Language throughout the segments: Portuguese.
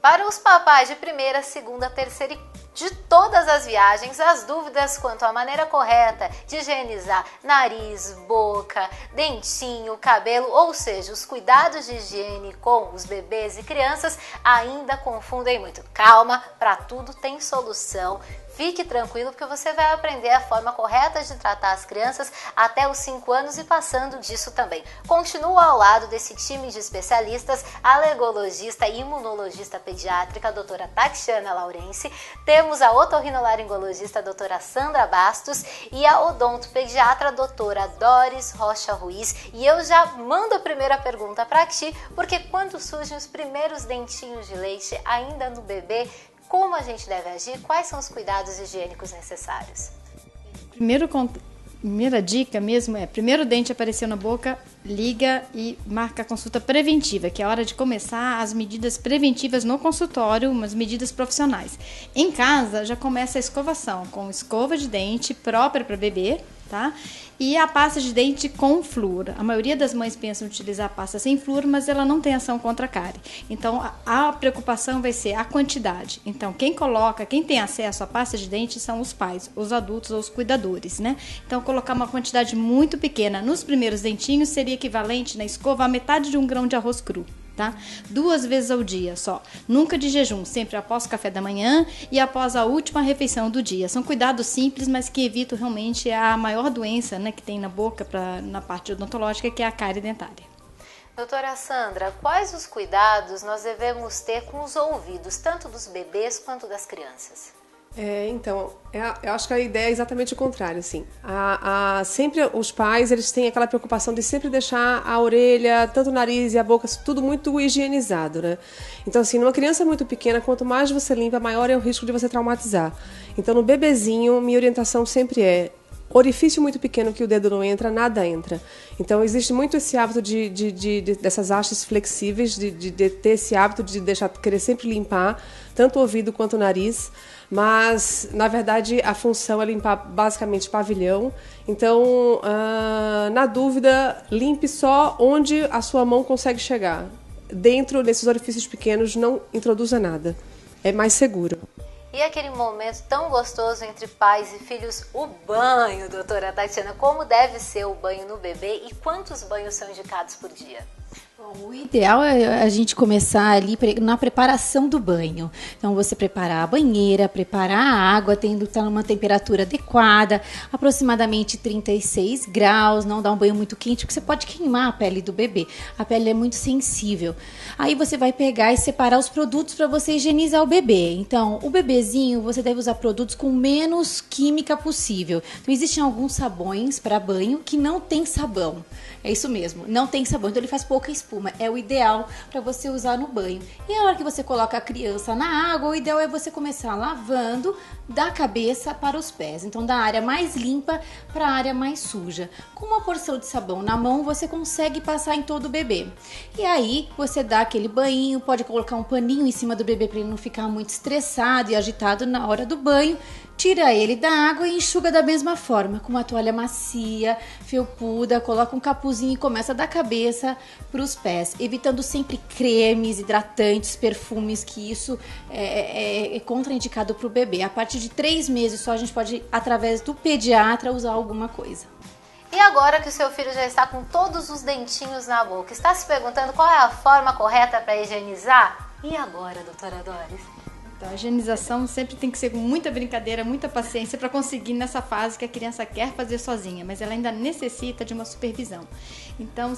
Para os papais de primeira, segunda, terceira e de todas as viagens, as dúvidas quanto à maneira correta de higienizar nariz, boca, dentinho, cabelo, ou seja, os cuidados de higiene com os bebês e crianças ainda confundem muito. Calma, para tudo tem solução. Fique tranquilo porque você vai aprender a forma correta de tratar as crianças até os 5 anos e passando disso também. Continua ao lado desse time de especialistas, a alergologista e imunologista pediátrica, a doutora Tatiana Laurence, temos a otorrinolaringologista, a doutora Sandra Bastos e a odontopediatra, a doutora Doris Rocha Ruiz. E eu já mando a primeira pergunta para ti, porque quando surgem os primeiros dentinhos de leite ainda no bebê, como a gente deve agir? Quais são os cuidados higiênicos necessários? Primeira dica mesmo é, primeiro o dente apareceu na boca, liga e marca a consulta preventiva, que é a hora de começar as medidas preventivas no consultório, umas medidas profissionais. Em casa já começa a escovação, com escova de dente própria para bebê, tá? E a pasta de dente com flúor. A maioria das mães pensam em utilizar a pasta sem flúor, mas ela não tem ação contra a cárie. Então, a preocupação vai ser a quantidade. Então, quem tem acesso à pasta de dente são os pais, os adultos ou os cuidadores, né? Então, colocar uma quantidade muito pequena nos primeiros dentinhos seria equivalente na escova a metade de um grão de arroz cru. Tá? 2 vezes ao dia só, nunca de jejum, sempre após o café da manhã e após a última refeição do dia. São cuidados simples, mas que evitam realmente a maior doença, né, que tem na boca, na parte odontológica, que é a cárie dentária. Doutora Sandra, quais os cuidados nós devemos ter com os ouvidos, tanto dos bebês quanto das crianças? Eu acho que a ideia é exatamente o contrário, assim. Sempre os pais, eles têm aquela preocupação de sempre deixar a orelha, tanto o nariz e a boca, tudo muito higienizado, né? Então, assim, numa criança muito pequena, quanto mais você limpa, maior é o risco de você traumatizar. Então, no bebezinho, minha orientação sempre é orifício muito pequeno que o dedo não entra, nada entra. Então, existe muito esse hábito dessas hastes flexíveis, de ter esse hábito de querer sempre limpar, tanto o ouvido quanto o nariz. Mas, na verdade, a função é limpar basicamente pavilhão. Então, na dúvida, limpe só onde a sua mão consegue chegar. Dentro desses orifícios pequenos, não introduza nada. É mais seguro. E aquele momento tão gostoso entre pais e filhos, o banho, doutora Tatiana. Como deve ser o banho no bebê e quantos banhos são indicados por dia? Bom, o ideal é a gente começar ali na preparação do banho. Então, você preparar a banheira, preparar a água, tendo que estar numa temperatura adequada, aproximadamente 36 graus, não dar um banho muito quente, porque você pode queimar a pele do bebê. A pele é muito sensível. Aí você vai pegar e separar os produtos para você higienizar o bebê. Então, o bebezinho, você deve usar produtos com menos química possível. Então, existem alguns sabões para banho que não tem sabão. É isso mesmo, não tem sabão, então ele faz pouca espuma. É o ideal para você usar no banho. E a hora que você coloca a criança na água, o ideal é você começar lavando da cabeça para os pés. Então, da área mais limpa para a área mais suja. Com uma porção de sabão na mão, você consegue passar em todo o bebê. E aí, você dá aquele banho, pode colocar um paninho em cima do bebê para ele não ficar muito estressado e agitado na hora do banho. Tira ele da água e enxuga da mesma forma, com uma toalha macia, felpuda, coloca um capuzinho e começa da cabeça para os pés, evitando sempre cremes, hidratantes, perfumes, que isso é contraindicado para o bebê. A partir de 3 meses só a gente pode, através do pediatra, usar alguma coisa. E agora que o seu filho já está com todos os dentinhos na boca, está se perguntando qual é a forma correta para higienizar? E agora, doutora Doris? Então, a higienização sempre tem que ser com muita brincadeira, muita paciência para conseguir nessa fase que a criança quer fazer sozinha, mas ela ainda necessita de uma supervisão. Então,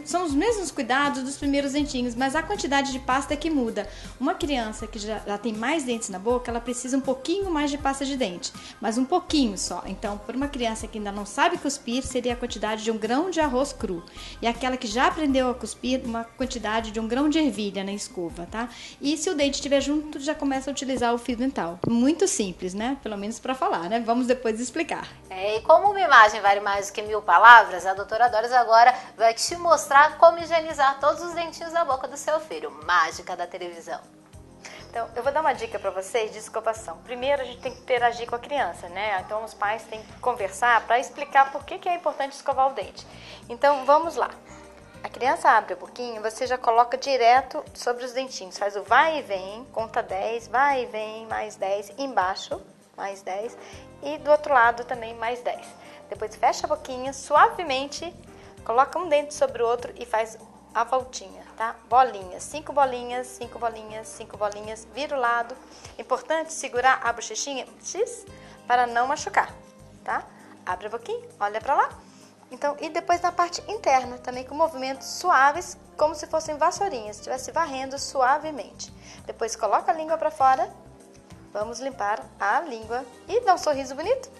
são os mesmos cuidados dos primeiros dentinhos, mas a quantidade de pasta é que muda. Uma criança que já tem mais dentes na boca, ela precisa um pouquinho mais de pasta de dente, mas um pouquinho só. Então, para uma criança que ainda não sabe cuspir, seria a quantidade de um grão de arroz cru. E aquela que já aprendeu a cuspir, uma quantidade de um grão de ervilha na escova, tá? E se o dente estiver junto, já começa a utilizar o fio dental. Muito simples, né? Pelo menos para falar, né? Vamos depois explicar. E como uma imagem vale mais do que 1000 palavras, a doutora Doris agora vai te mostrar como higienizar todos os dentinhos da boca do seu filho. Mágica da televisão. Então, eu vou dar uma dica para vocês de escovação. Primeiro, a gente tem que interagir com a criança, né? Então, os pais têm que conversar para explicar por que é importante escovar o dente. Então, vamos lá. A criança abre a boquinha, você já coloca direto sobre os dentinhos. Faz o vai e vem, conta 10, vai e vem, mais 10, embaixo, mais 10. E do outro lado também, mais 10. Depois fecha a boquinha, suavemente, coloca um dente sobre o outro e faz a voltinha, tá? Bolinhas, 5 bolinhas, 5 bolinhas, 5 bolinhas, vira o lado. Importante segurar a bochechinha X para não machucar, tá? Abre a boquinha, olha pra lá. Então, e depois na parte interna, também com movimentos suaves, como se fossem vassourinhas, se estivesse varrendo suavemente. Depois coloca a língua pra fora, vamos limpar a língua e dá um sorriso bonito.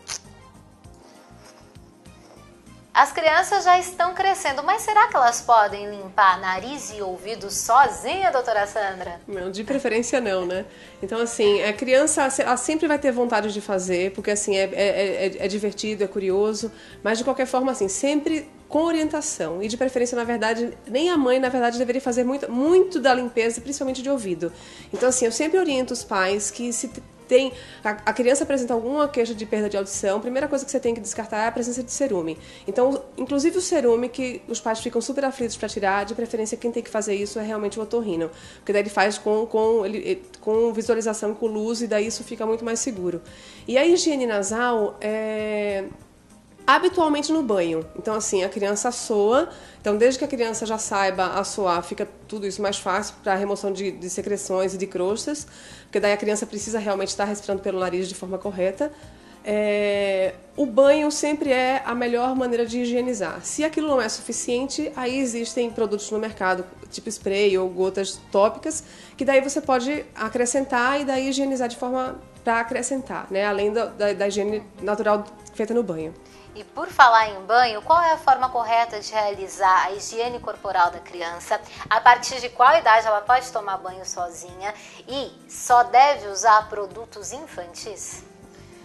As crianças já estão crescendo, mas será que elas podem limpar nariz e ouvido sozinha, doutora Sandra? Não, de preferência não, né? Então, assim, a criança ela sempre vai ter vontade de fazer, porque, assim, é divertido, é curioso, mas, de qualquer forma, assim, sempre com orientação. E, de preferência, na verdade, nem a mãe, na verdade, deveria fazer muito da limpeza, principalmente de ouvido. Então, assim, eu sempre oriento os pais que se a criança apresenta alguma queixa de perda de audição, a primeira coisa que você tem que descartar é a presença de cerume. Então, inclusive o cerume que os pais ficam super aflitos para tirar, de preferência quem tem que fazer isso é realmente o otorrino, porque daí ele faz com visualização, com luz, e daí isso fica muito mais seguro. E a higiene nasal é habitualmente no banho. Então, assim, a criança assoa. Então, desde que a criança já saiba assoar, fica tudo isso mais fácil para a remoção de secreções e de crostas, porque daí a criança precisa realmente estar respirando pelo nariz de forma correta. O banho sempre é a melhor maneira de higienizar. Se aquilo não é suficiente, aí existem produtos no mercado, tipo spray ou gotas tópicas, que daí você pode acrescentar e daí higienizar de forma para acrescentar, né? Além da higiene natural feita no banho. E por falar em banho, qual é a forma correta de realizar a higiene corporal da criança? A partir de qual idade ela pode tomar banho sozinha? E só deve usar produtos infantis?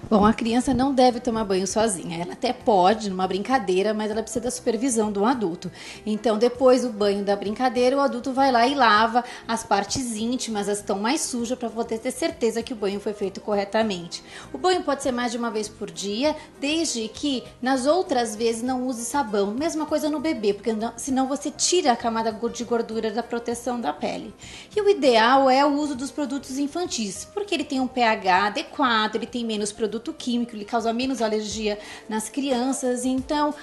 Bom, a criança não deve tomar banho sozinha. Ela até pode, numa brincadeira, mas ela precisa da supervisão de um adulto. Então, depois do banho da brincadeira, o adulto vai lá e lava as partes íntimas, as que estão mais sujas, para poder ter certeza que o banho foi feito corretamente. O banho pode ser mais de uma vez por dia, desde que nas outras vezes não use sabão. Mesma coisa no bebê, porque senão você tira a camada de gordura da proteção da pele. E o ideal é o uso dos produtos infantis, porque ele tem um pH adequado, ele tem menos produto químico, ele causa menos alergia nas crianças. Então,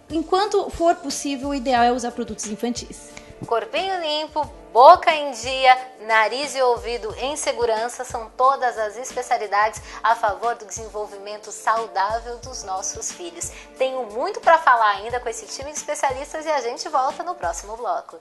enquanto for possível, o ideal é usar produtos infantis. Corpinho limpo, boca em dia, nariz e ouvido em segurança são todas as especialidades a favor do desenvolvimento saudável dos nossos filhos. Tenho muito para falar ainda com esse time de especialistas e a gente volta no próximo bloco.